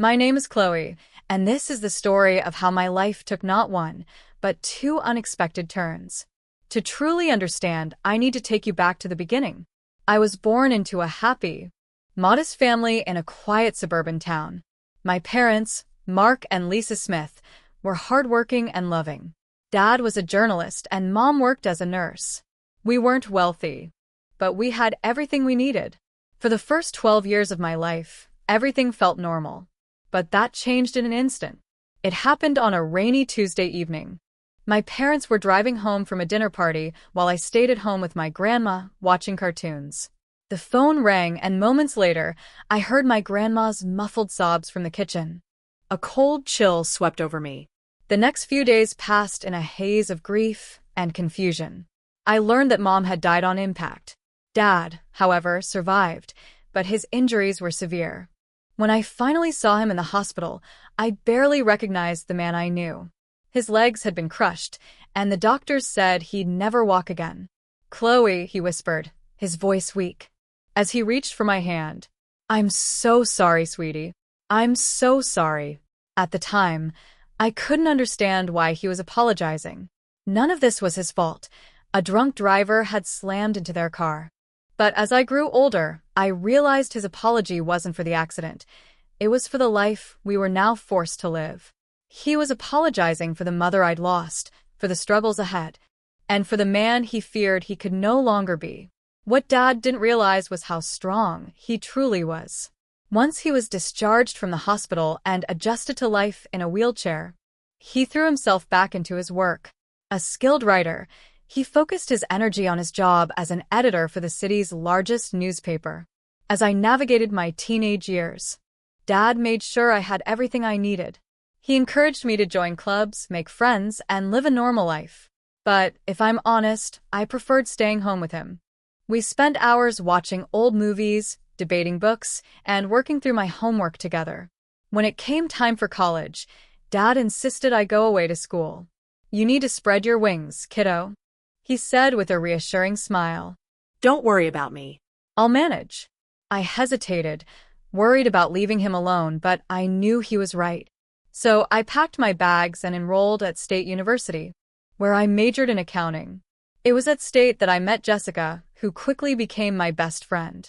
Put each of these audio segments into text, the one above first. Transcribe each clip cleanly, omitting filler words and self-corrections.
My name is Chloe, and this is the story of how my life took not one, but two unexpected turns. To truly understand, I need to take you back to the beginning. I was born into a happy, modest family in a quiet suburban town. My parents, Mark and Lisa Smith, were hardworking and loving. Dad was a journalist and Mom worked as a nurse. We weren't wealthy, but we had everything we needed. For the first 12 years of my life, everything felt normal. But that changed in an instant. It happened on a rainy Tuesday evening. My parents were driving home from a dinner party while I stayed at home with my grandma, watching cartoons. The phone rang, and moments later, I heard my grandma's muffled sobs from the kitchen. A cold chill swept over me. The next few days passed in a haze of grief and confusion. I learned that Mom had died on impact. Dad, however, survived, but his injuries were severe. When I finally saw him in the hospital, I barely recognized the man I knew. His legs had been crushed, and the doctors said he'd never walk again. "Chloe," he whispered, his voice weak. As he reached for my hand, "I'm so sorry, sweetie. I'm so sorry." At the time, I couldn't understand why he was apologizing. None of this was his fault. A drunk driver had slammed into their car. But as I grew older, I realized his apology wasn't for the accident. It was for the life we were now forced to live. He was apologizing for the mother I'd lost, for the struggles ahead, and for the man he feared he could no longer be. What Dad didn't realize was how strong he truly was. Once he was discharged from the hospital and adjusted to life in a wheelchair, he threw himself back into his work. A skilled writer, he focused his energy on his job as an editor for the city's largest newspaper. As I navigated my teenage years, Dad made sure I had everything I needed. He encouraged me to join clubs, make friends, and live a normal life. But if I'm honest, I preferred staying home with him. We spent hours watching old movies, debating books, and working through my homework together. When it came time for college, Dad insisted I go away to school. "You need to spread your wings, kiddo," he said with a reassuring smile. "Don't worry about me. "I'll manage." I hesitated, worried about leaving him alone, but I knew he was right. So I packed my bags and enrolled at State University, where I majored in accounting. It was at State that I met Jessica, who quickly became my best friend.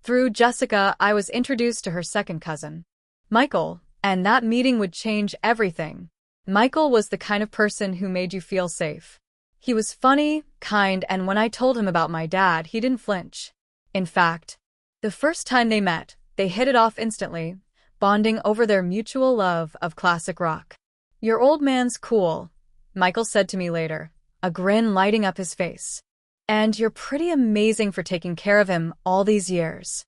Through Jessica, I was introduced to her second cousin, Michael, and that meeting would change everything. Michael was the kind of person who made you feel safe. He was funny, kind, and when I told him about my dad, he didn't flinch. In fact, the first time they met, they hit it off instantly, bonding over their mutual love of classic rock. "Your old man's cool," Michael said to me later, a grin lighting up his face. "And you're pretty amazing for taking care of him all these years."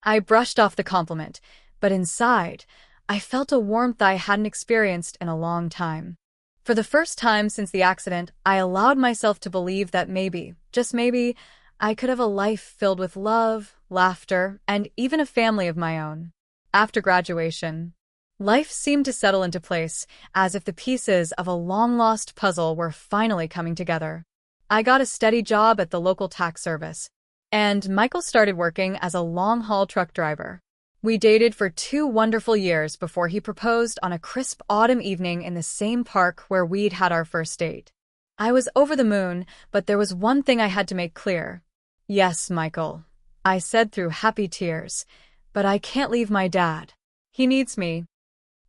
I brushed off the compliment, but inside, I felt a warmth I hadn't experienced in a long time. For the first time since the accident, I allowed myself to believe that maybe, just maybe, I could have a life filled with love, laughter, and even a family of my own. After graduation, life seemed to settle into place, as if the pieces of a long-lost puzzle were finally coming together. I got a steady job at the local tax service, and Michael started working as a long-haul truck driver. We dated for 2 wonderful years before he proposed on a crisp autumn evening in the same park where we'd had our first date. I was over the moon, but there was one thing I had to make clear. "Yes, Michael," I said through happy tears, "but I can't leave my dad. He needs me."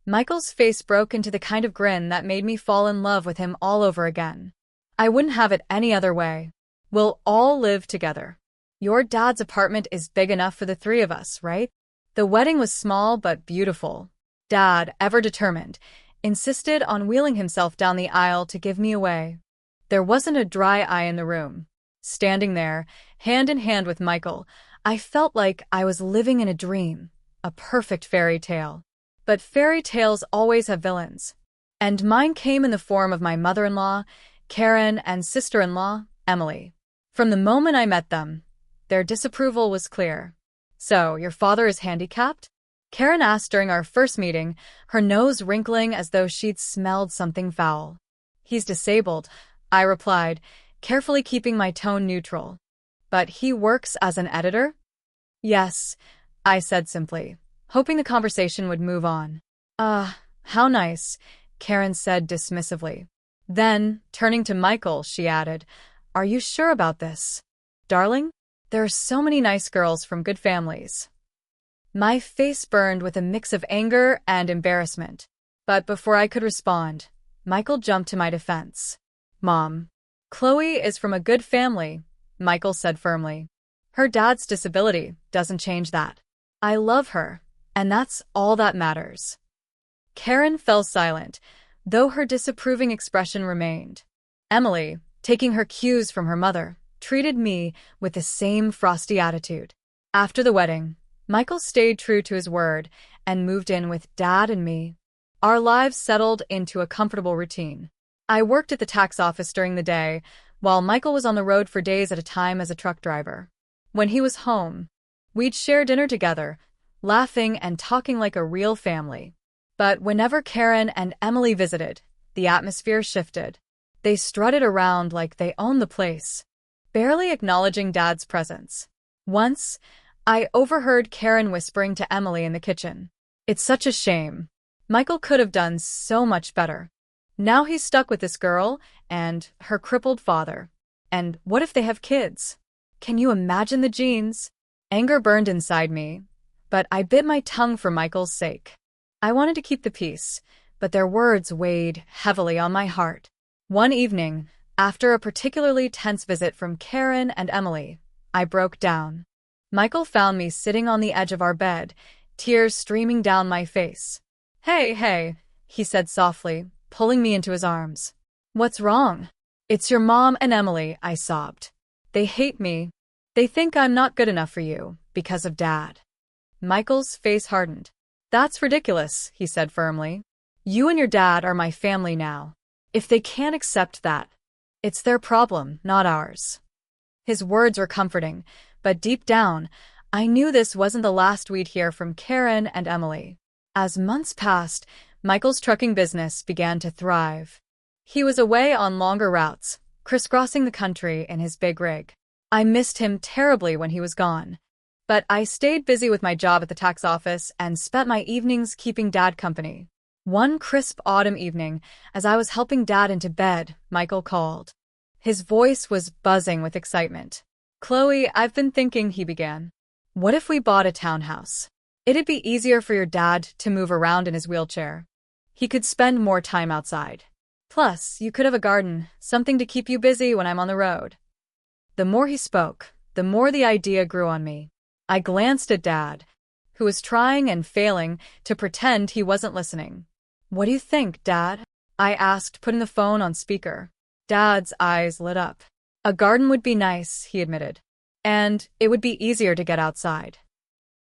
Michael's face broke into the kind of grin that made me fall in love with him all over again. "I wouldn't have it any other way. We'll all live together. Your dad's apartment is big enough for the 3 of us, right?" The wedding was small but beautiful. Dad, ever determined, insisted on wheeling himself down the aisle to give me away. There wasn't a dry eye in the room. Standing there, hand in hand with Michael, I felt like I was living in a dream, a perfect fairy tale. But fairy tales always have villains. And mine came in the form of my mother-in-law, Karen, and sister-in-law, Emily. From the moment I met them, their disapproval was clear. "So, your father is handicapped?" Karen asked during our first meeting, her nose wrinkling as though she'd smelled something foul. "He's disabled," I replied, carefully keeping my tone neutral. "But he works as an editor?" "Yes," I said simply, hoping the conversation would move on. How nice, Karen said dismissively. Then, turning to Michael, she added, Are you sure about this? Darling, there are so many nice girls from good families. My face burned with a mix of anger and embarrassment. But before I could respond, Michael jumped to my defense. Mom, Chloe is from a good family, Michael said firmly. Her dad's disability doesn't change that. I love her, and that's all that matters. Karen fell silent, though her disapproving expression remained. Emily, taking her cues from her mother, treated me with the same frosty attitude. After the wedding, Michael stayed true to his word and moved in with Dad and me. Our lives settled into a comfortable routine. I worked at the tax office during the day, while Michael was on the road for days at a time as a truck driver. When he was home, we'd share dinner together, laughing and talking like a real family. But whenever Karen and Emily visited, the atmosphere shifted. They strutted around like they owned the place, barely acknowledging Dad's presence. Once, I overheard Karen whispering to Emily in the kitchen, It's such a shame. Michael could have done so much better. Now he's stuck with this girl and her crippled father. And what if they have kids? Can you imagine the genes? Anger burned inside me, but I bit my tongue for Michael's sake. I wanted to keep the peace, but their words weighed heavily on my heart. One evening, after a particularly tense visit from Karen and Emily, I broke down. Michael found me sitting on the edge of our bed, tears streaming down my face. Hey, he said softly, pulling me into his arms. What's wrong? It's your mom and Emily, I sobbed. They hate me. They think I'm not good enough for you, because of Dad. Michael's face hardened. That's ridiculous, he said firmly. You and your dad are my family now. If they can't accept that, it's their problem, not ours. His words were comforting, but deep down, I knew this wasn't the last we'd hear from Karen and Emily. As months passed, Michael's trucking business began to thrive. He was away on longer routes, crisscrossing the country in his big rig. I missed him terribly when he was gone, but I stayed busy with my job at the tax office and spent my evenings keeping Dad company. One crisp autumn evening, as I was helping Dad into bed, Michael called. His voice was buzzing with excitement. Chloe, I've been thinking, he began. What if we bought a townhouse? It'd be easier for your dad to move around in his wheelchair. He could spend more time outside. Plus, you could have a garden, something to keep you busy when I'm on the road. The more he spoke, the more the idea grew on me. I glanced at Dad, who was trying and failing to pretend he wasn't listening. What do you think, Dad? I asked, putting the phone on speaker. Dad's eyes lit up. A garden would be nice, he admitted. And it would be easier to get outside.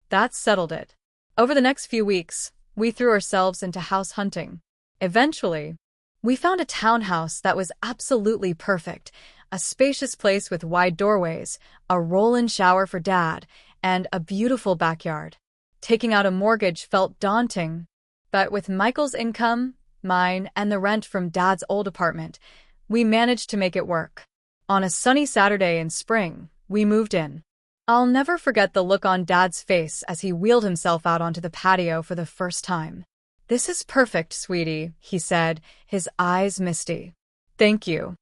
That settled it. Over the next few weeks, we threw ourselves into house hunting. Eventually, we found a townhouse that was absolutely perfect, a spacious place with wide doorways, a roll-in shower for Dad, and a beautiful backyard. Taking out a mortgage felt daunting, but with Michael's income, mine, and the rent from Dad's old apartment, we managed to make it work. On a sunny Saturday in spring, we moved in. I'll never forget the look on Dad's face as he wheeled himself out onto the patio for the first time. This is perfect, sweetie, he said, his eyes misty. Thank you.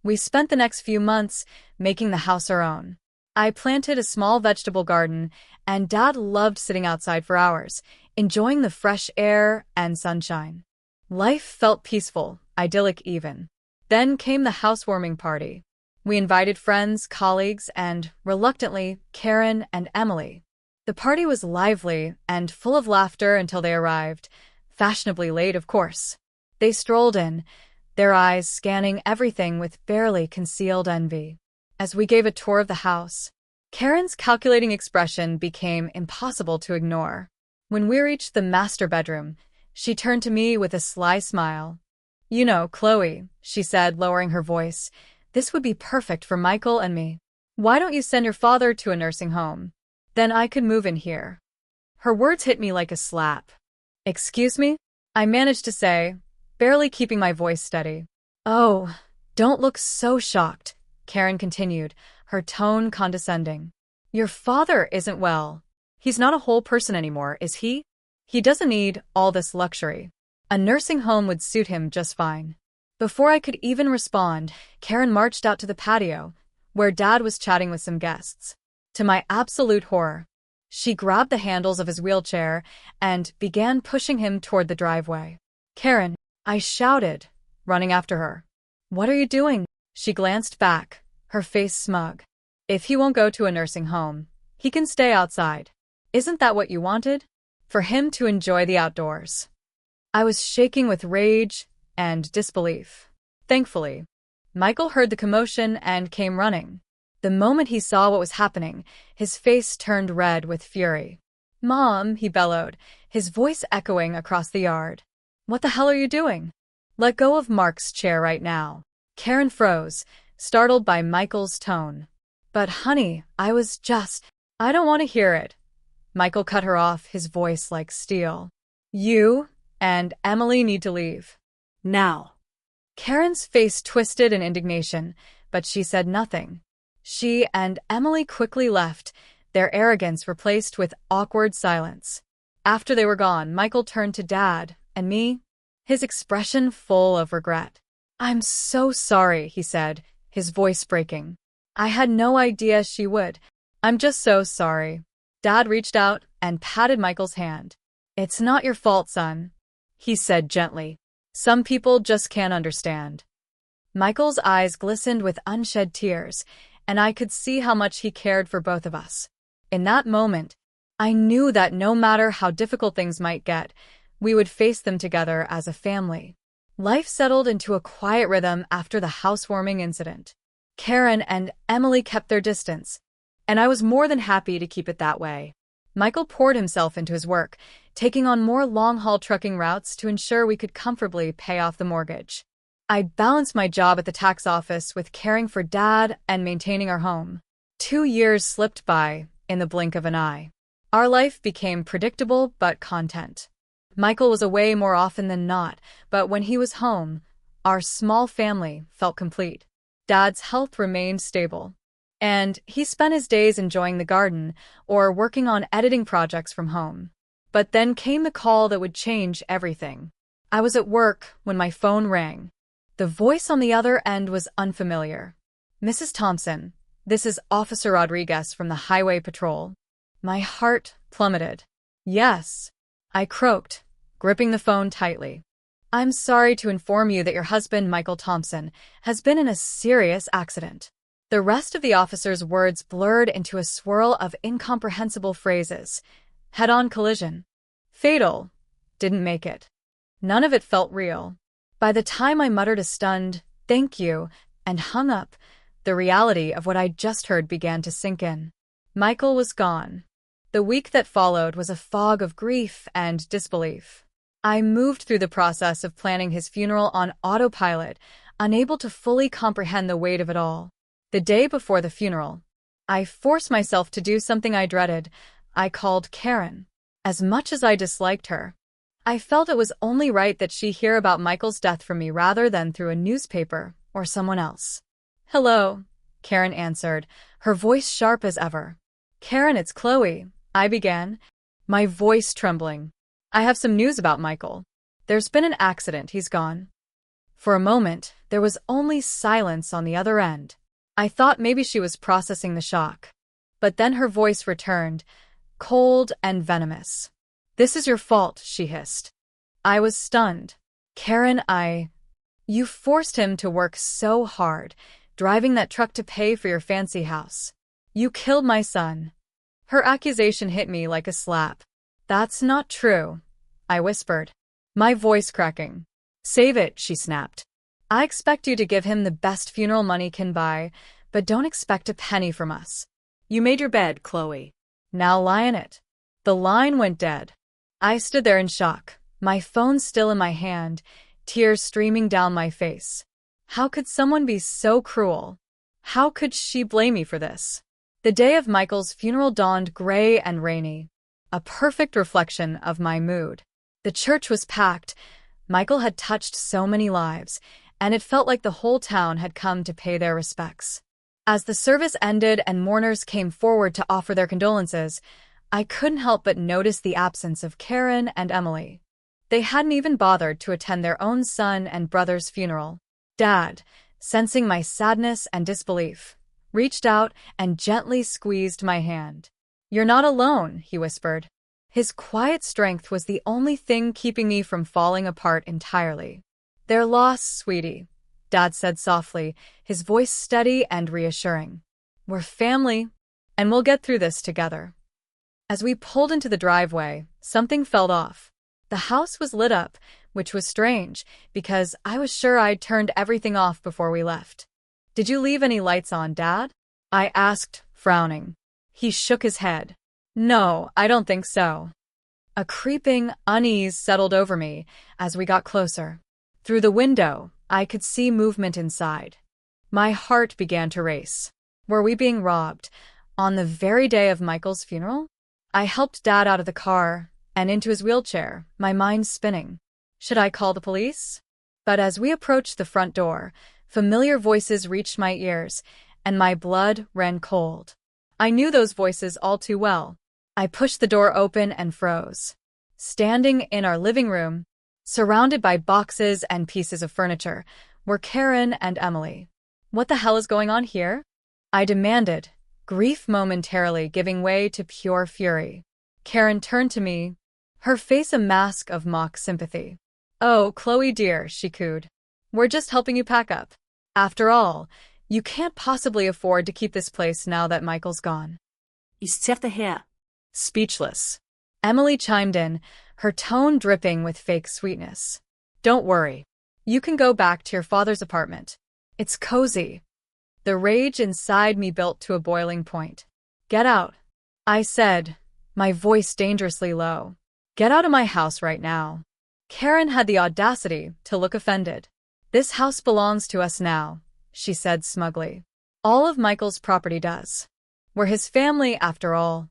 We spent the next few months making the house our own. I planted a small vegetable garden, and Dad loved sitting outside for hours, enjoying the fresh air and sunshine. Life felt peaceful, idyllic even. Then came the housewarming party. We invited friends, colleagues, and, reluctantly, Karen and Emily. The party was lively and full of laughter until they arrived, fashionably late, of course. They strolled in, their eyes scanning everything with barely concealed envy. As we gave a tour of the house, Karen's calculating expression became impossible to ignore. When we reached the master bedroom, she turned to me with a sly smile. You know, Chloe, she said, lowering her voice, this would be perfect for Michael and me. Why don't you send your father to a nursing home? Then I could move in here. Her words hit me like a slap. Excuse me? I managed to say, barely keeping my voice steady. Oh, don't look so shocked, Karen continued, her tone condescending. Your father isn't well. He's not a whole person anymore, is he? He doesn't need all this luxury. A nursing home would suit him just fine. Before I could even respond, Karen marched out to the patio, where Dad was chatting with some guests. To my absolute horror, she grabbed the handles of his wheelchair and began pushing him toward the driveway. "Karen," I shouted, running after her. "What are you doing?" She glanced back, her face smug. "If he won't go to a nursing home, he can stay outside. Isn't that what you wanted? For him to enjoy the outdoors." I was shaking with rage and disbelief. Thankfully, Michael heard the commotion and came running. The moment he saw what was happening, his face turned red with fury. "Mom," he bellowed, his voice echoing across the yard. "What the hell are you doing? Let go of Mark's chair right now." Karen froze, startled by Michael's tone. "But honey, I don't want to hear it." Michael cut her off, his voice like steel. "You and Emily need to leave. Now." Karen's face twisted in indignation, but she said nothing. She and Emily quickly left, their arrogance replaced with awkward silence. After they were gone, Michael turned to Dad and me, his expression full of regret. "I'm so sorry," he said, his voice breaking. "I had no idea she would. I'm just so sorry." Dad reached out and patted Michael's hand. "It's not your fault, son," he said gently. "Some people just can't understand." Michael's eyes glistened with unshed tears, and I could see how much he cared for both of us. In that moment, I knew that no matter how difficult things might get, we would face them together as a family. Life settled into a quiet rhythm after the housewarming incident. Karen and Emily kept their distance, and I was more than happy to keep it that way. Michael poured himself into his work, taking on more long-haul trucking routes to ensure we could comfortably pay off the mortgage. I balanced my job at the tax office with caring for Dad and maintaining our home. 2 years slipped by in the blink of an eye. Our life became predictable but content. Michael was away more often than not, but when he was home, our small family felt complete. Dad's health remained stable, and he spent his days enjoying the garden or working on editing projects from home. But then came the call that would change everything. I was at work when my phone rang. The voice on the other end was unfamiliar. "Mrs. Thompson, this is Officer Rodriguez from the Highway Patrol." My heart plummeted. "Yes," I croaked, gripping the phone tightly. "I'm sorry to inform you that your husband, Michael Thompson, has been in a serious accident." The rest of the officer's words blurred into a swirl of incomprehensible phrases. Head-on collision. Fatal. Didn't make it. None of it felt real. By the time I muttered a stunned, "Thank you," and hung up, the reality of what I'd just heard began to sink in. Michael was gone. The week that followed was a fog of grief and disbelief. I moved through the process of planning his funeral on autopilot, unable to fully comprehend the weight of it all. The day before the funeral, I forced myself to do something I dreaded. I called Karen. As much as I disliked her, I felt it was only right that she hear about Michael's death from me rather than through a newspaper or someone else. "Hello," Karen answered, her voice sharp as ever. "Karen, it's Chloe," I began, my voice trembling. "I have some news about Michael. There's been an accident, he's gone." For a moment, there was only silence on the other end. I thought maybe she was processing the shock. But then her voice returned, cold and venomous. "This is your fault," she hissed. I was stunned. "Karen, You forced him to work so hard, driving that truck to pay for your fancy house. You killed my son." Her accusation hit me like a slap. "That's not true," I whispered, my voice cracking. "Save it," she snapped. "I expect you to give him the best funeral money can buy, but don't expect a penny from us." "You made your bed, Chloe. Now lie in it." The line went dead. I stood there in shock, my phone still in my hand, tears streaming down my face. How could someone be so cruel? How could she blame me for this? The day of Michael's funeral dawned gray and rainy, a perfect reflection of my mood. The church was packed. Michael had touched so many lives, and it felt like the whole town had come to pay their respects. As the service ended and mourners came forward to offer their condolences, I couldn't help but notice the absence of Karen and Emily. They hadn't even bothered to attend their own son and brother's funeral. Dad, sensing my sadness and disbelief, reached out and gently squeezed my hand. "You're not alone," he whispered. His quiet strength was the only thing keeping me from falling apart entirely. "Their loss, sweetie," Dad said softly, his voice steady and reassuring. "We're family, and we'll get through this together." As we pulled into the driveway, something felt off. The house was lit up, which was strange, because I was sure I'd turned everything off before we left. "Did you leave any lights on, Dad?" I asked, frowning. He shook his head. "No, I don't think so." A creeping unease settled over me as we got closer. Through the window, I could see movement inside. My heart began to race. Were we being robbed on the very day of Michael's funeral? I helped Dad out of the car and into his wheelchair, my mind spinning. Should I call the police? But as we approached the front door, familiar voices reached my ears, and my blood ran cold. I knew those voices all too well. I pushed the door open and froze. Standing in our living room, surrounded by boxes and pieces of furniture, were Karen and Emily. "What the hell is going on here?" I demanded, grief momentarily giving way to pure fury. Karen turned to me, her face a mask of mock sympathy. "Oh, Chloe dear," she cooed. "We're just helping you pack up. After all, you can't possibly afford to keep this place now that Michael's gone." Ich zerrte her. Speechless, Emily chimed in, her tone dripping with fake sweetness. "Don't worry. You can go back to your father's apartment. It's cozy." The rage inside me built to a boiling point. "Get out," I said, my voice dangerously low. "Get out of my house right now." Karen had the audacity to look offended. "This house belongs to us now," she said smugly. "All of Michael's property does. We're his family after all."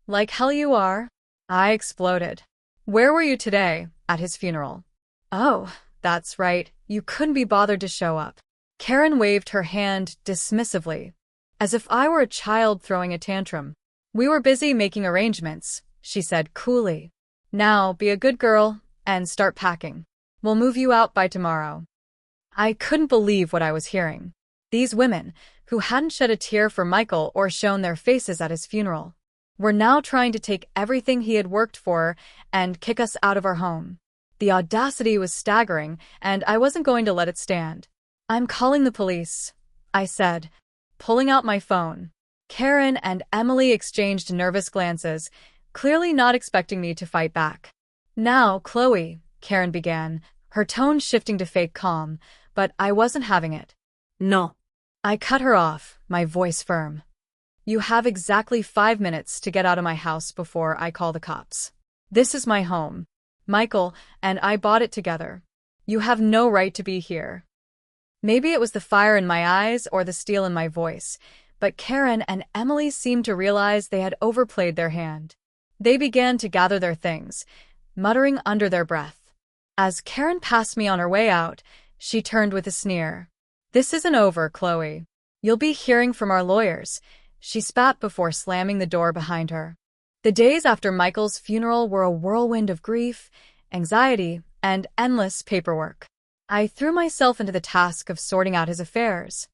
"Like hell you are," I exploded. "Where were you today, at his funeral?" "Oh, that's right, you couldn't be bothered to show up." Karen waved her hand dismissively, as if I were a child throwing a tantrum. "We were busy making arrangements," she said coolly. "Now be a good girl and start packing. We'll move you out by tomorrow." I couldn't believe what I was hearing. These women, who hadn't shed a tear for Michael or shown their faces at his funeral, were now trying to take everything he had worked for and kick us out of our home. The audacity was staggering, and I wasn't going to let it stand. "I'm calling the police," I said, pulling out my phone. Karen and Emily exchanged nervous glances, clearly not expecting me to fight back. "Now, Chloe," Karen began, her tone shifting to fake calm, but I wasn't having it. No. I cut her off, my voice firm. "You have exactly 5 minutes to get out of my house before I call the cops. This is my home. Michael and I bought it together. You have no right to be here." Maybe it was the fire in my eyes or the steel in my voice, but Karen and Emily seemed to realize they had overplayed their hand. They began to gather their things, muttering under their breath. As Karen passed me on her way out, she turned with a sneer. "This isn't over, Chloe. You'll be hearing from our lawyers," she spat before slamming the door behind her. The days after Michael's funeral were a whirlwind of grief, anxiety, and endless paperwork. I threw myself into the task of sorting out his affairs,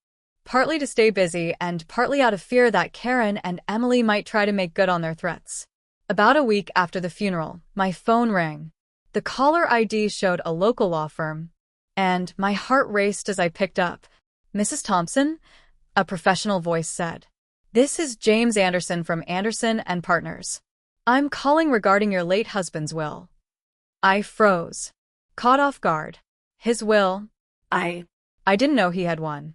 partly to stay busy and partly out of fear that Karen and Emily might try to make good on their threats. About a week after the funeral, my phone rang. The caller ID showed a local law firm, and my heart raced as I picked up. "Mrs. Thompson?" a professional voice said. "This is James Anderson from Anderson and Partners. I'm calling regarding your late husband's will." I froze, caught off guard. "His will?" I didn't know he had one.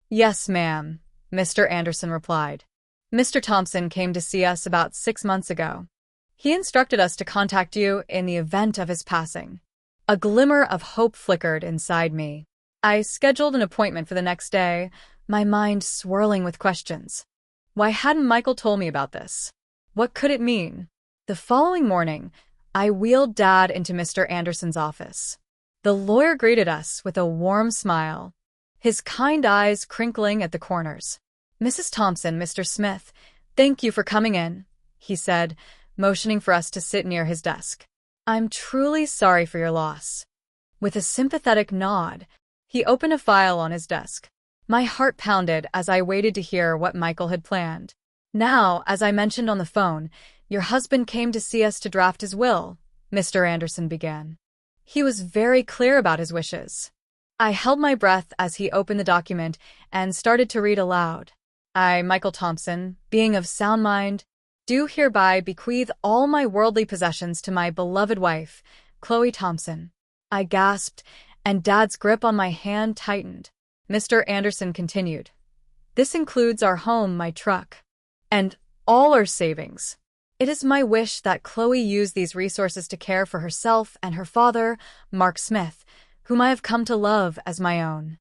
"Yes, ma'am," Mr. Anderson replied. "Mr. Thompson came to see us about 6 months ago. He instructed us to contact you in the event of his passing." A glimmer of hope flickered inside me. I scheduled an appointment for the next day, my mind swirling with questions. Why hadn't Michael told me about this? What could it mean? The following morning, I wheeled Dad into Mr. Anderson's office. The lawyer greeted us with a warm smile, his kind eyes crinkling at the corners. "Mrs. Thompson, Mr. Smith, thank you for coming in," he said, motioning for us to sit near his desk. I'm truly sorry for your loss. With a sympathetic nod, he opened a file on his desk. My heart pounded as I waited to hear what Michael had planned. Now, as I mentioned on the phone, your husband came to see us to draft his will, Mr. Anderson began. He was very clear about his wishes. I held my breath as he opened the document and started to read aloud. I, Michael Thompson, being of sound mind, do hereby bequeath all my worldly possessions to my beloved wife, Chloe Thompson. I gasped, and Dad's grip on my hand tightened. Mr. Anderson continued. This includes our home, my truck, and all our savings. It is my wish that Chloe use these resources to care for herself and her father, Mark Smith, whom I have come to love as my own.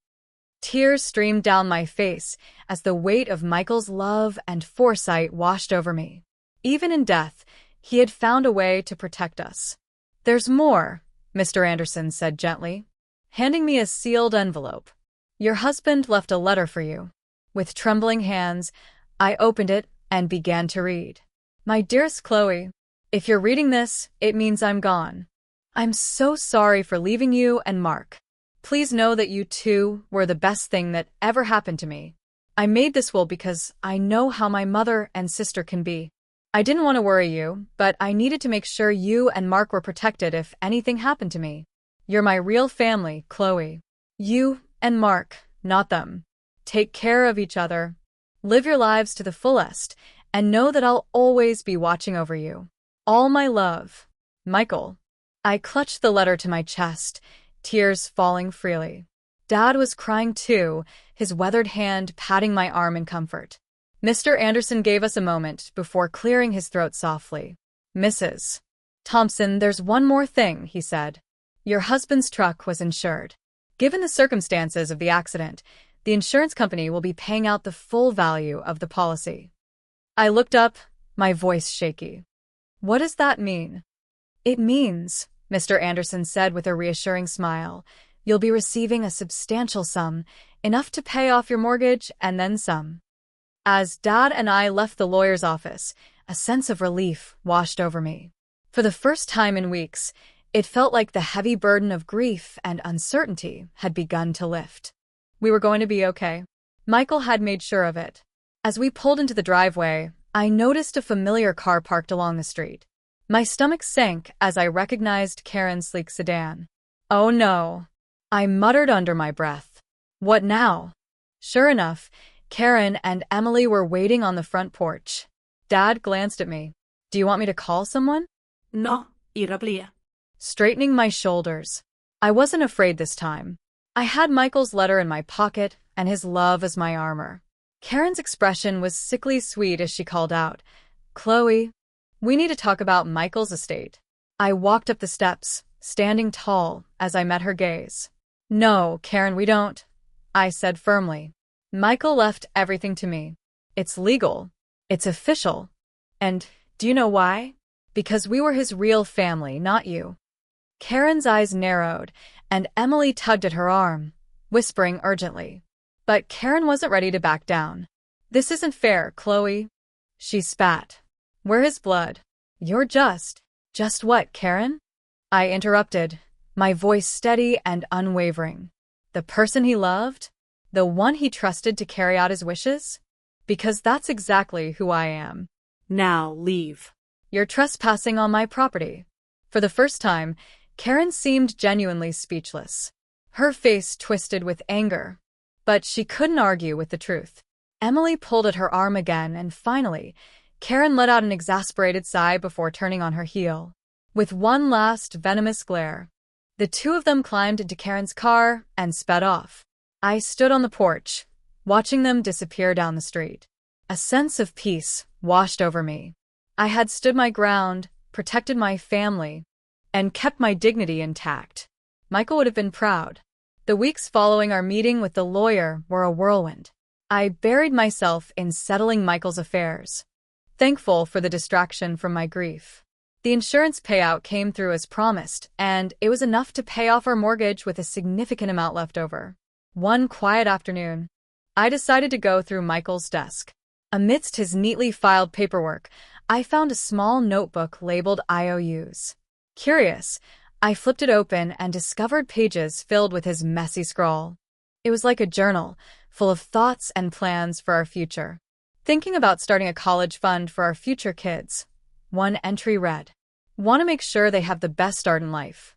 Tears streamed down my face as the weight of Michael's love and foresight washed over me. Even in death, he had found a way to protect us. There's more, Mr. Anderson said gently, handing me a sealed envelope. Your husband left a letter for you. With trembling hands, I opened it and began to read. My dearest Chloe, if you're reading this, it means I'm gone. I'm so sorry for leaving you and Mark. Please know that you two were the best thing that ever happened to me. I made this will because I know how my mother and sister can be. I didn't want to worry you, but I needed to make sure you and Mark were protected if anything happened to me. You're my real family, Chloe. You and Mark, not them. Take care of each other. Live your lives to the fullest, and know that I'll always be watching over you. All my love, Michael. I clutched the letter to my chest, tears falling freely. Dad was crying too, his weathered hand patting my arm in comfort. Mr. Anderson gave us a moment before clearing his throat softly. Mrs. Thompson, there's one more thing, he said. Your husband's truck was insured. Given the circumstances of the accident, the insurance company will be paying out the full value of the policy. I looked up, my voice shaky. What does that mean? It means, Mr. Anderson said with a reassuring smile, you'll be receiving a substantial sum, enough to pay off your mortgage and then some. As Dad and I left the lawyer's office, a sense of relief washed over me. For the first time in weeks, it felt like the heavy burden of grief and uncertainty had begun to lift. We were going to be okay. Michael had made sure of it. As we pulled into the driveway, I noticed a familiar car parked along the street. My stomach sank as I recognized Karen's sleek sedan. Oh no, I muttered under my breath. What now? Sure enough, Karen and Emily were waiting on the front porch. Dad glanced at me. Do you want me to call someone? No, irá blia. Straightening my shoulders. I wasn't afraid this time. I had Michael's letter in my pocket and his love as my armor. Karen's expression was sickly sweet as she called out, Chloe, we need to talk about Michael's estate. I walked up the steps, standing tall as I met her gaze. No, Karen, we don't, I said firmly. Michael left everything to me. It's legal. It's official. And do you know why? Because we were his real family, not you. Karen's eyes narrowed, and Emily tugged at her arm, whispering urgently. But Karen wasn't ready to back down. This isn't fair, Chloe. She spat. We're his blood. You're just what, Karen? I interrupted, my voice steady and unwavering. The person he loved? The one he trusted to carry out his wishes? Because that's exactly who I am. Now leave. You're trespassing on my property. For the first time, Karen seemed genuinely speechless. Her face twisted with anger. But she couldn't argue with the truth. Emily pulled at her arm again, and finally, Karen let out an exasperated sigh before turning on her heel. With one last venomous glare, the two of them climbed into Karen's car and sped off. I stood on the porch, watching them disappear down the street. A sense of peace washed over me. I had stood my ground, protected my family, and kept my dignity intact. Michael would have been proud. The weeks following our meeting with the lawyer were a whirlwind. I buried myself in settling Michael's affairs, thankful for the distraction from my grief. The insurance payout came through as promised, and it was enough to pay off our mortgage with a significant amount left over. One quiet afternoon, I decided to go through Michael's desk. Amidst his neatly filed paperwork, I found a small notebook labeled IOUs. Curious, I flipped it open and discovered pages filled with his messy scrawl. It was like a journal, full of thoughts and plans for our future. Thinking about starting a college fund for our future kids. One entry read, "Want to make sure they have the best start in life."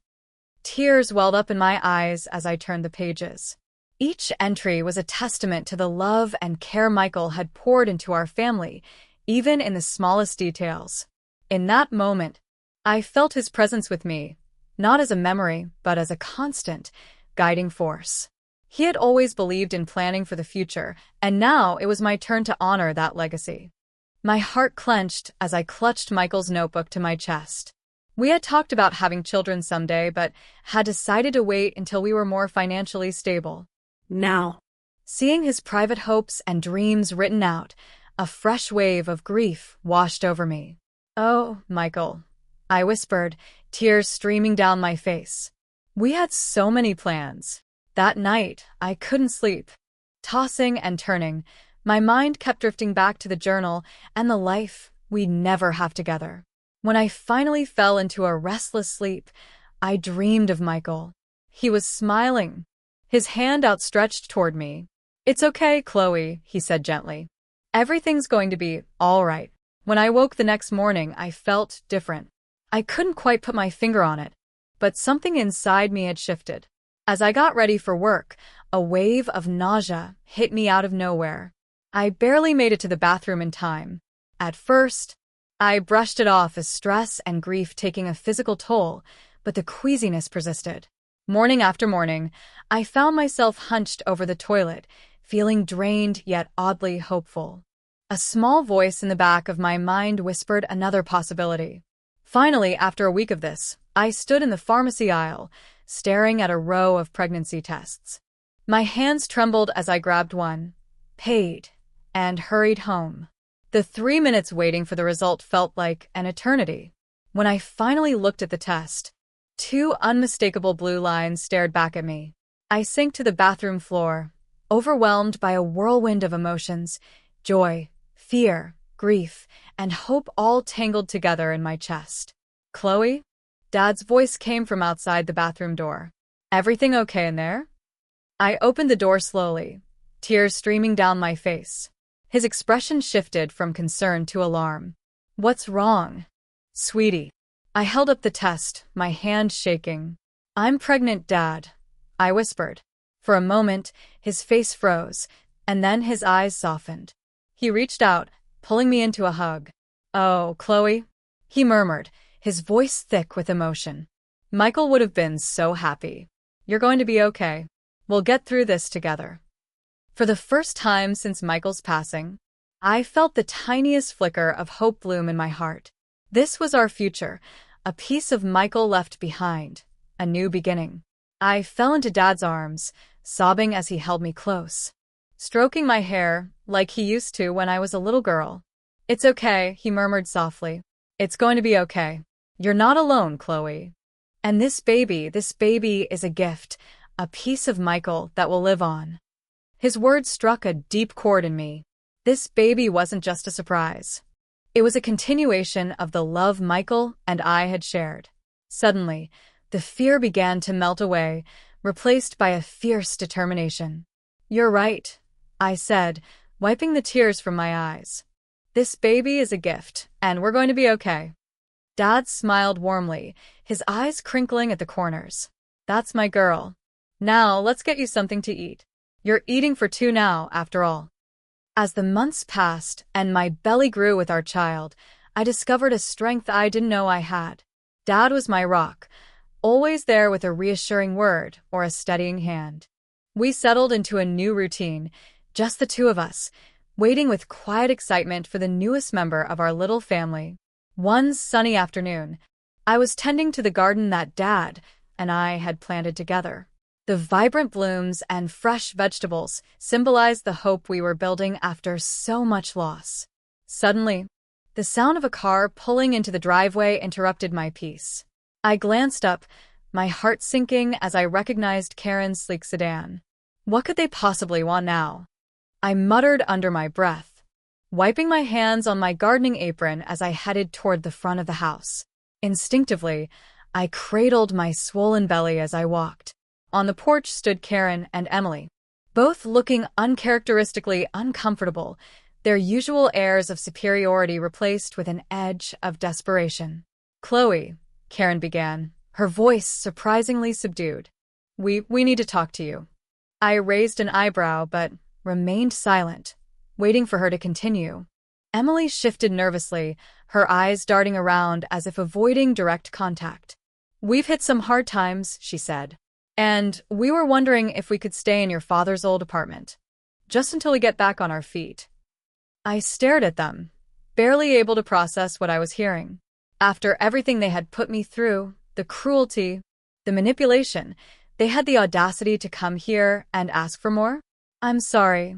Tears welled up in my eyes as I turned the pages. Each entry was a testament to the love and care Michael had poured into our family, even in the smallest details. In that moment, I felt his presence with me, not as a memory, but as a constant, guiding force. He had always believed in planning for the future, and now it was my turn to honor that legacy. My heart clenched as I clutched Michael's notebook to my chest. We had talked about having children someday, but had decided to wait until we were more financially stable. Now. Seeing his private hopes and dreams written out, a fresh wave of grief washed over me. "Oh, Michael," I whispered, tears streaming down my face. We had so many plans. That night, I couldn't sleep. Tossing and turning, my mind kept drifting back to the journal and the life we'd never have together. When I finally fell into a restless sleep, I dreamed of Michael. He was smiling, his hand outstretched toward me. "It's okay, Chloe," he said gently. "Everything's going to be all right." When I woke the next morning, I felt different. I couldn't quite put my finger on it, but something inside me had shifted. As I got ready for work, a wave of nausea hit me out of nowhere. I barely made it to the bathroom in time. At first, I brushed it off as stress and grief taking a physical toll, but the queasiness persisted. Morning after morning, I found myself hunched over the toilet, feeling drained yet oddly hopeful. A small voice in the back of my mind whispered another possibility. Finally, after a week of this, I stood in the pharmacy aisle, staring at a row of pregnancy tests. My hands trembled as I grabbed one, paid, and hurried home. The 3 minutes waiting for the result felt like an eternity. When I finally looked at the test, 2 unmistakable blue lines stared back at me. I sank to the bathroom floor, overwhelmed by a whirlwind of emotions, joy, fear, grief, and hope all tangled together in my chest. "Chloe?" Dad's voice came from outside the bathroom door. "Everything okay in there?" I opened the door slowly, tears streaming down my face. His expression shifted from concern to alarm. "What's wrong?" "Sweetie." I held up the test, my hand shaking. "I'm pregnant, Dad," I whispered. For a moment, his face froze, and then his eyes softened. He reached out, pulling me into a hug. "Oh, Chloe," he murmured, his voice thick with emotion. "Michael would have been so happy. You're going to be okay. We'll get through this together." For the first time since Michael's passing, I felt the tiniest flicker of hope bloom in my heart. This was our future, a piece of Michael left behind, a new beginning. I fell into Dad's arms, sobbing as he held me close, stroking my hair like he used to when I was a little girl. "It's okay," he murmured softly. "It's going to be okay. You're not alone, Chloe. And this baby is a gift, a piece of Michael that will live on." His words struck a deep chord in me. This baby wasn't just a surprise. It was a continuation of the love Michael and I had shared. Suddenly, the fear began to melt away, replaced by a fierce determination. "You're right," I said, wiping the tears from my eyes. "This baby is a gift, and we're going to be okay." Dad smiled warmly, his eyes crinkling at the corners. "That's my girl. Now let's get you something to eat. You're eating for 2 now, after all." As the months passed and my belly grew with our child, I discovered a strength I didn't know I had. Dad was my rock, always there with a reassuring word or a steadying hand. We settled into a new routine, just the 2 of us, waiting with quiet excitement for the newest member of our little family. One sunny afternoon, I was tending to the garden that Dad and I had planted together. The vibrant blooms and fresh vegetables symbolized the hope we were building after so much loss. Suddenly, the sound of a car pulling into the driveway interrupted my peace. I glanced up, my heart sinking as I recognized Karen's sleek sedan. What could they possibly want now? I muttered under my breath. wiping my hands on my gardening apron as I headed toward the front of the house. Instinctively, I cradled my swollen belly as I walked. On the porch stood Karen and Emily, both looking uncharacteristically uncomfortable, their usual airs of superiority replaced with an edge of desperation. "Chloe," Karen began, her voice surprisingly subdued. We need to talk to you." I raised an eyebrow but remained silent, waiting for her to continue. Emily shifted nervously, her eyes darting around as if avoiding direct contact. "We've hit some hard times," she said, "and we were wondering if we could stay in your father's old apartment, just until we get back on our feet." I stared at them, barely able to process what I was hearing. After everything they had put me through, the cruelty, the manipulation, they had the audacity to come here and ask for more? "I'm sorry,"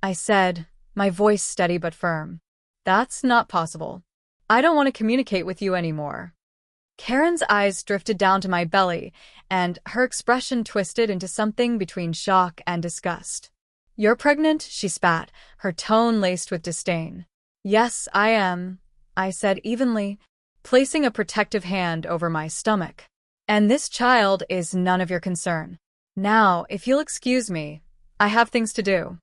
I said, my voice steady but firm. "That's not possible. I don't want to communicate with you anymore." Karen's eyes drifted down to my belly, and her expression twisted into something between shock and disgust. "You're pregnant?" she spat, her tone laced with disdain. "Yes, I am," I said evenly, placing a protective hand over my stomach. "And this child is none of your concern. Now, if you'll excuse me, I have things to do."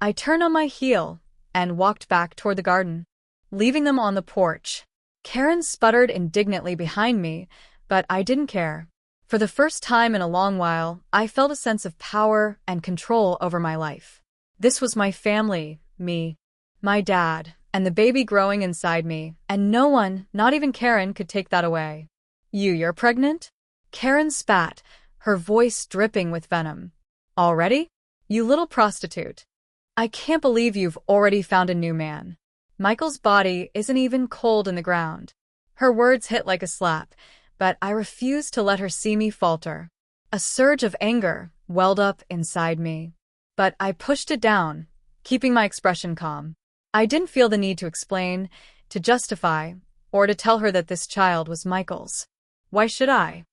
I turned on my heel and walked back toward the garden, leaving them on the porch. Karen sputtered indignantly behind me, but I didn't care. For the first time in a long while, I felt a sense of power and control over my life. This was my family, me, my dad, and the baby growing inside me, and no one, not even Karen, could take that away. You're pregnant?" Karen spat, her voice dripping with venom. "Already? You little prostitute. I can't believe you've already found a new man. Michael's body isn't even cold in the ground." Her words hit like a slap, but I refused to let her see me falter. A surge of anger welled up inside me, but I pushed it down, keeping my expression calm. I didn't feel the need to explain, to justify, or to tell her that this child was Michael's. Why should I?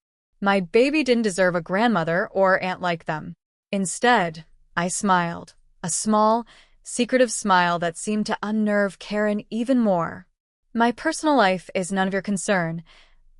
My baby didn't deserve a grandmother or aunt like them. Instead, I smiled, a small, secretive smile that seemed to unnerve Karen even more. "My personal life is none of your concern,"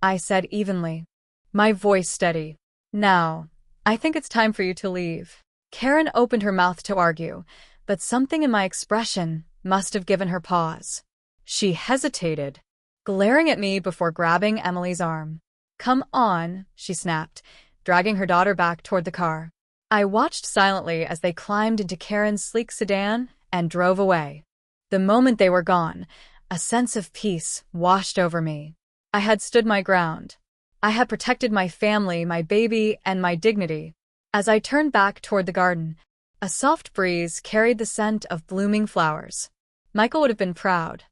I said evenly, my voice steady. "Now, I think it's time for you to leave." Karen opened her mouth to argue, but something in my expression must have given her pause. She hesitated, glaring at me before grabbing Emily's arm. "Come on," she snapped, dragging her daughter back toward the car. I watched silently as they climbed into Karen's sleek sedan and drove away. The moment they were gone, a sense of peace washed over me. I had stood my ground. I had protected my family, my baby, and my dignity. As I turned back toward the garden, a soft breeze carried the scent of blooming flowers. Michael would have been proud.